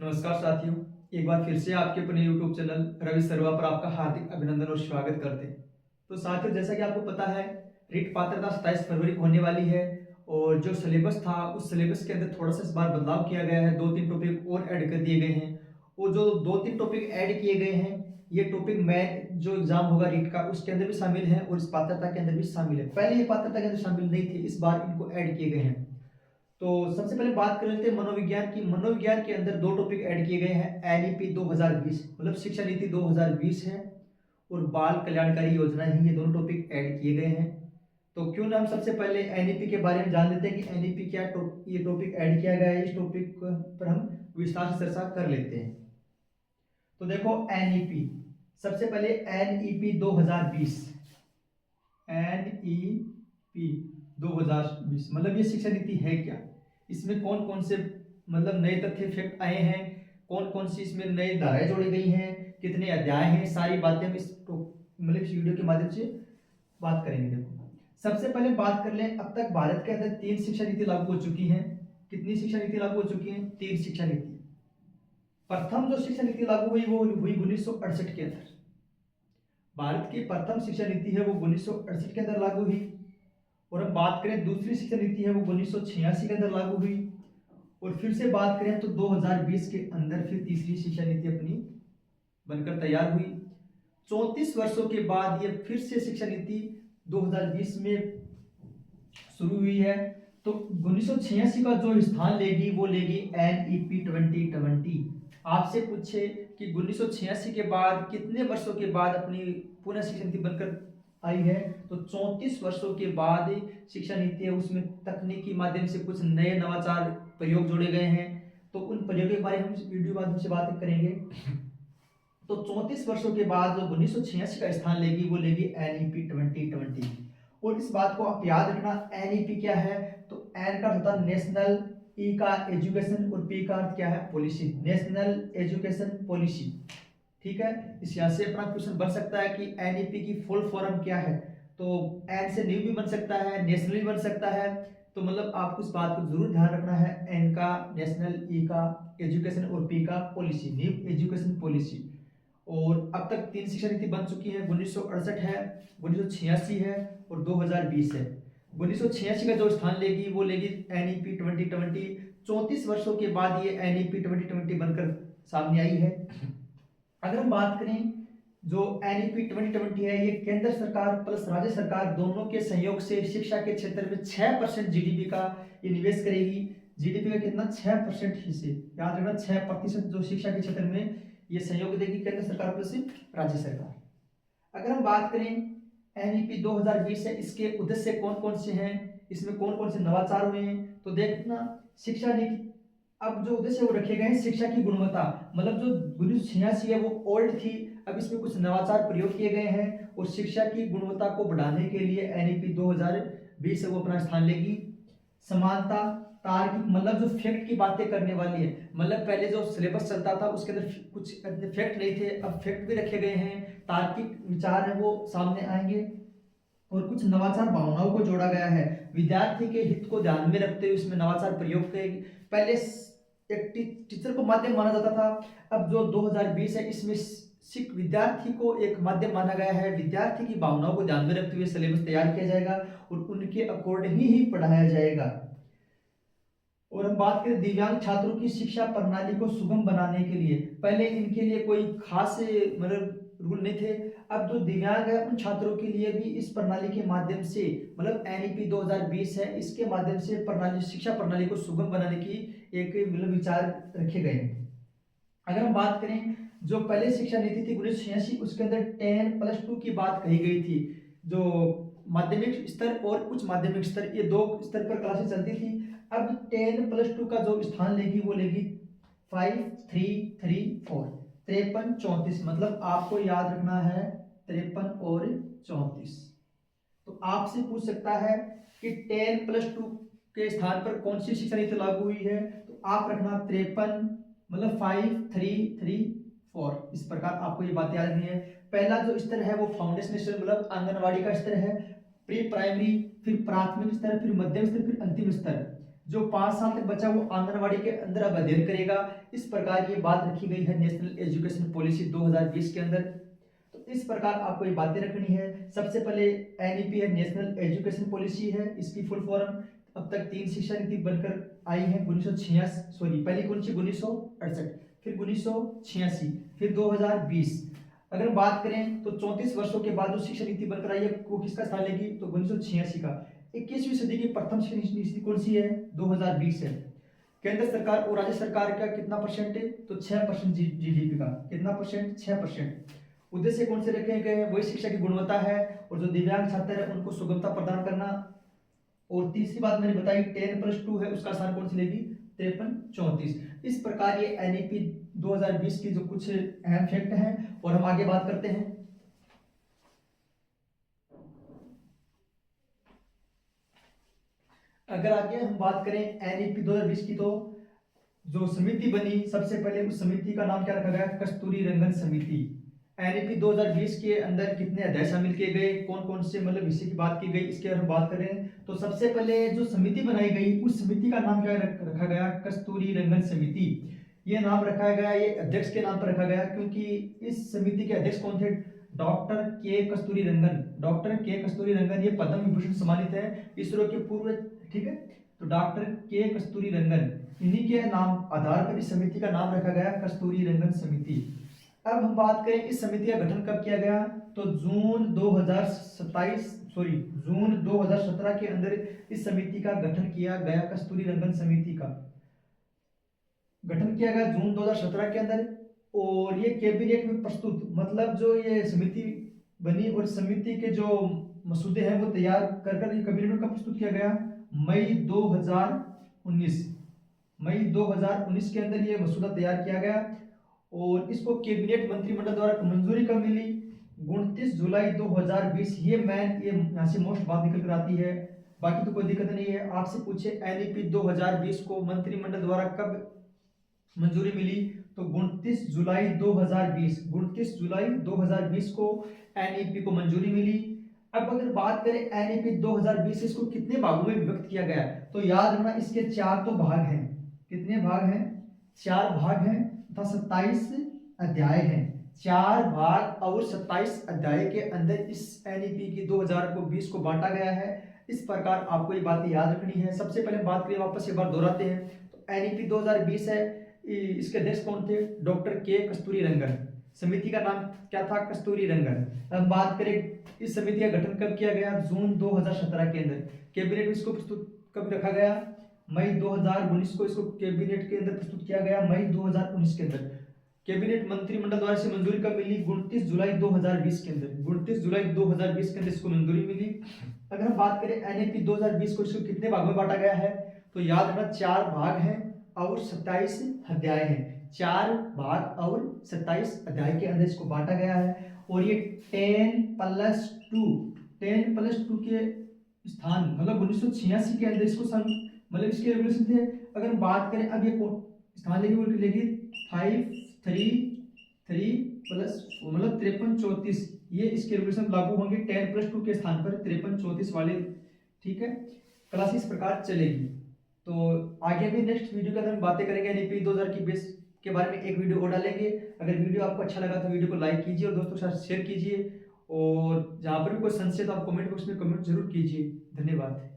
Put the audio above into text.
नमस्कार साथियों, एक बार फिर से आपके अपने YouTube चैनल रवि सर्वा पर आपका हार्दिक अभिनंदन और स्वागत करते हैं। तो साथियों, जैसा कि आपको पता है, रीट पात्रता 27 फरवरी को होने वाली है और जो सिलेबस था उस सिलेबस के अंदर थोड़ा सा इस बार बदलाव किया गया है। 2-3 टॉपिक और ऐड कर दिए गए हैं। वो जो 2-3 टॉपिक ऐड किए गए हैं, ये टॉपिक मैं जो एग्जाम होगा रीट का उसके अंदर भी शामिल है और इस पात्रता के अंदर भी शामिल है। पहले ये पात्रता के अंदर शामिल नहीं थे, इस बार इनको ऐड किए गए हैं। तो सबसे पहले बात कर लेते हैं मनोविज्ञान की। मनोविज्ञान के अंदर दो टॉपिक ऐड किए गए हैं। एनईपी 2020 मतलब शिक्षा नीति 2020 है और बाल कल्याणकारी योजना ही, ये दोनों टॉपिक ऐड किए गए हैं। तो क्यों ना हम सबसे पहले एनईपी के बारे में जान लेते हैं कि एनईपी क्या ये टॉपिक ऐड किया गया है। इस टॉपिक पर हम विस्तार से चर्चा कर लेते हैं। तो देखो एनईपी, सबसे पहले एनईपी 2020, एनईपी 2020 मतलब ये शिक्षा नीति है क्या, इसमें कौन कौन से मतलब नए तथ्य फैक्ट आए हैं, कौन कौन सी इसमें नई धाराएं जोड़ी गई हैं, कितने अध्याय हैं, सारी बातें हम मतलब इस वीडियो के माध्यम से बात करेंगे। देखो सबसे पहले बात कर लें, अब तक भारत के अंदर 3 शिक्षा नीति लागू हो चुकी हैं। कितनी शिक्षा नीति लागू हो चुकी हैं? 3 शिक्षा नीति। प्रथम जो शिक्षा नीति लागू हुई वो हुई 1968 के अंदर। भारत की प्रथम शिक्षा नीति है वो 1968 के अंदर लागू हुई। और हम बात करें दूसरी शिक्षा नीति है वो 1986 के अंदर लागू हुई। और फिर से बात करें तो 2020 के अंदर फिर तीसरी शिक्षा नीति अपनी बनकर तैयार हुई। 34 वर्षों के बाद ये फिर से शिक्षा नीति 2020 में शुरू हुई है। तो 1986 का जो स्थान लेगी वो लेगी एनईपी 2020। आपसे पूछे कि 1986 के बाद कितने वर्षों के बाद अपनी पुनः शिक्षा नीति बनकर आई है, तो 34 वर्षों के बाद शिक्षा नीति है, उसमें तकनीकी माध्यम से कुछ नए नवाचार प्रयोग जोड़े गए हैं। तो उन प्रयोगों के बारे में हम इस वीडियो माध्यम से बात करेंगे। तो 34 वर्षों के बाद जो 1986 का स्थान लेगी वो लेगी एनईपी 2020। और इस बात को आप याद रखना, एनईपी क्या है, तो एन का होता है नेशनल, ई का एजुकेशन और पी का अर्थ क्या है? Policy, national education policy. ठीक है, इस यहाँ से अपना क्वेश्चन बन सकता है कि एनईपी की फुल फॉर्म क्या है। तो एन से न्यू भी बन सकता है, नेशनल भी बन सकता है। तो मतलब आपको इस बात को जरूर ध्यान रखना है, एन का नेशनल, ई का एजुकेशन और पी का पॉलिसी, न्यू एजुकेशन पॉलिसी। और अब तक 3 शिक्षा नीति बन चुकी है। 1968 है, 1986 है और 2020 है। 1986 का जो स्थान लेगी वो लेगी एनईपी 2020। 34 वर्षों के बाद ये एनईपी 2020 बनकर सामने आई है। अगर हम बात करें जो एनईपी 2020 है, ये केंद्र सरकार प्लस राज्य सरकार दोनों के सहयोग से शिक्षा के क्षेत्र में 6% जीडीपी का ये निवेश करेगी। जीडीपी का कितना? 6% हिस्से, याद रखना 6% जो शिक्षा के क्षेत्र में ये सहयोग देगी केंद्र सरकार प्लस राज्य सरकार। अगर हम बात करें एनईपी 2020 है, इसके उद्देश्य कौन कौन से हैं, इसमें कौन कौन से नवाचार हुए हैं, तो देखना शिक्षा नीति अब जो उद्देश्य वो रखे गए हैं, शिक्षा की गुणवत्ता, मतलब जो 1986 है वो ओल्ड थी, अब इसमें कुछ नवाचार प्रयोग किए गए हैं और शिक्षा की गुणवत्ता को बढ़ाने के लिए एनईपी 2020 है वो अपना स्थान लेगी। समानता, तार्किक मतलब जो फैक्ट की बातें करने वाली है, मतलब पहले जो सिलेबस चलता था उसके अंदर कुछ फैक्ट नहीं थे, अब फैक्ट भी रखे गए हैं, तार्किक विचार है वो सामने आएंगे और कुछ नवाचार भावनाओं को जोड़ा गया है। विद्यार्थी के हित को ध्यान में रखते हुए इसमें नवाचार प्रयोग किए। पहले एक टीचर को माध्यम माना जाता था, अब जो 2020 है इसमें विद्यार्थी को एक माध्यम माना गया है। विद्यार्थी की भावनाओं को ध्यान में रखते हुए सिलेबस तैयार किया जाएगा और उनके अकॉर्डिंग ही पढ़ाया जाएगा। और हम बात करें दिव्यांग छात्रों की शिक्षा प्रणाली को सुगम बनाने के लिए, पहले इनके लिए कोई खास मतलब रूल नहीं थे, अब जो दिव्यांग है उन छात्रों के लिए भी इस प्रणाली के माध्यम से, मतलब एनईपी 2020 है इसके माध्यम से प्रणाली, शिक्षा प्रणाली को सुगम बनाने की एक मतलब विचार रखे गए हैं। अगर हम बात करें जो पहले शिक्षा नीति थी 1986, उसके अंदर 10+2 की बात कही गई थी। जो माध्यमिक स्तर और उच्च माध्यमिक स्तर, ये 2 स्तर पर क्लासेस चलती थी। अब 10+2 का जो स्थान लेगी वो लेगी 5, 3, 3, 4, 53, 34, मतलब आपको याद रखना है 53 और 34। तो आपसे पूछ सकता है कि 10+2 के स्थान पर कौन सी शिक्षा नीति लागू हुई है, तो आप रखना 53 मतलब 5, 3, 3, 4। इस प्रकार आपको ये बात याद रखनी है। पहला जो स्तर है वो फाउंडेशन स्तर मतलब आंगनवाड़ी का स्तर है, प्री प्राइमरी, फिर प्राथमिक स्तर, फिर मध्यम स्तर, फिर अंतिम स्तर। जो 5 साल तक बच्चा वो आंगनवाड़ी के अंदर अब अध्ययन करेगा। इस प्रकार ये बात रखी गई है नेशनल एजुकेशन पॉलिसी 2020 के अंदर। तो इस प्रकार आपको ये बातें रखनी है। सबसे पहले एनईपी है, नेशनल एजुकेशन पॉलिसी है, इसकी फुल फॉर्म अब तक 3 शिक्षा नीति बनकर आई है 1986, सॉरी पहली कौन सी 1968, फिर 1986, फिर 2020। अगर बात करें तो 34 वर्षों के बाद जो शिक्षा नीति बनकर आई है वो किसका स्थान लेगी, तो 1986 का। 21वीं सदी की प्रथम शिक्षा नीति कौन सी है, 2020 है। केंद्र सरकार और राज्य सरकार का कितना परसेंट है, तो 6% जीडीपी का। कितना परसेंट, 6%। उद्देश्य कौन से रखे गए हैं, वही शिक्षा की गुणवत्ता है और जो दिव्यांग छात्र है उनको सुगमता प्रदान करना। और तीसरी बात मैंने बताई 10+2 है, उसका स्थान कौन सी लेगी, 53-34। इस प्रकार ये एनईपी 2020 की जो कुछ अहम फैक्ट हैं और हम आगे बात करते हैं। अगर आगे हम बात करें एनईपी 2020 की, तो जो समिति बनी सबसे पहले उस समिति का नाम क्या रखा गया, कस्तूरी रंगन समिति। एनईपी 2020 के अंदर कितने अध्याय शामिल किए गए, कौन कौन से मतलब विषय की बात की गई, इसके अगर हम बात करें तो सबसे पहले जो समिति बनाई गई उस समिति का नाम क्या रखा गया, कस्तूरी रंगन समिति। ये नाम रखा गया, ये अध्यक्ष के नाम पर रखा गया क्योंकि इस समिति के अध्यक्ष कौन थे, डॉक्टर के कस्तूरी रंगन। डॉक्टर के कस्तूरी रंगन ये पद्म विभूषण सम्मानित है इसरो के पूर्व, ठीक है। तो डॉक्टर के कस्तूरी रंगन, इन्हीं के नाम आधार पर इस समिति का नाम रखा गया कस्तूरी रंगन समिति। अब हम बात करें इस समिति का गठन कब किया गया, तो जून 2017 के अंदर इस समिति का गठन किया गया। कस्तूरी रंगन समिति का गठन किया गया जून 2017 के अंदर। और ये कैबिनेट में प्रस्तुत, मतलब जो ये समिति बनी और समिति के जो मसूदे हैं वो तैयार कर ये कैबिनेट में कब प्रस्तुत किया गया, मई 2019 के अंदर ये मसूदा तैयार किया गया। और इसको कैबिनेट मंत्रिमंडल द्वारा मंजूरी कब मिली, 29 जुलाई 2020। ये यहाँ से मोस्ट बात निकल कर आती है, बाकी तो कोई दिक्कत नहीं है। आपसे पूछे एनईपी 2020 को मंत्रिमंडल द्वारा कब मंजूरी मिली, तो 29 जुलाई 2020 को एनईपी को मंजूरी मिली। अब अगर बात करें एनईपी 2020 इसको कितने भागों में विभक्त किया गया, तो याद रखना इसके 4 तो भाग हैं। कितने भाग हैं, 4 भाग हैं तथा 27 अध्याय हैं। 4 भाग और 27 अध्याय के अंदर इस एनईपी की 2020 को बांटा गया है। इस प्रकार आपको ये बातें याद रखनी है। सबसे पहले बात करें, वापस एक बार दोहराते हैं, तो एनईपी 2020 है, इसके अध्यक्ष कौन थे, डॉक्टर के कस्तूरी रंगन। समिति का नाम क्या था, कस्तूरी रंगन। अब बात करें इस समिति का गठन कब किया गया, जून 2017 के अंदर। कैबिनेट में इसको प्रस्तुत कब रखा गया, मई 2019 को इसको कैबिनेट के अंदर प्रस्तुत किया गया, मई 2019 के अंदर। कैबिनेट मंत्रिमंडल द्वारा से मंजूरी कब मिली, 29 जुलाई 2020 के अंदर। 29 जुलाई 2020 के अंदर इसको मंजूरी मिली। अगर हम बात करें एनईपी 2020 को इसको कितने भागों में बांटा गया है, तो याद रखना 4 भाग हैं और 27 अध्याय हैं। 4 भाग और 27 अध्याय के अंदर इसको बांटा गया है। और ये 10+2 के स्थान, मतलब 1986 के अंदर इसको मतलब इसके रेगुलेशन थे। अगर हम बात करें अब ये स्थान लेगी 5-3-3 मतलब 53-34, ये इसके रेगुलेशन लागू होंगे 10+2 के स्थान पर 53-34 वाले, ठीक है। क्लास इस प्रकार चलेगी। तो आगे भी नेक्स्ट वीडियो के अंदर हम बातें करेंगे एनईपी 2020 के बारे में, एक वीडियो और डालेंगे। अगर वीडियो आपको अच्छा लगा तो वीडियो को लाइक कीजिए और दोस्तों के साथ शेयर कीजिए। और जहाँ पर भी कोई संशय तो आप कमेंट बॉक्स में कमेंट जरूर कीजिए। धन्यवाद।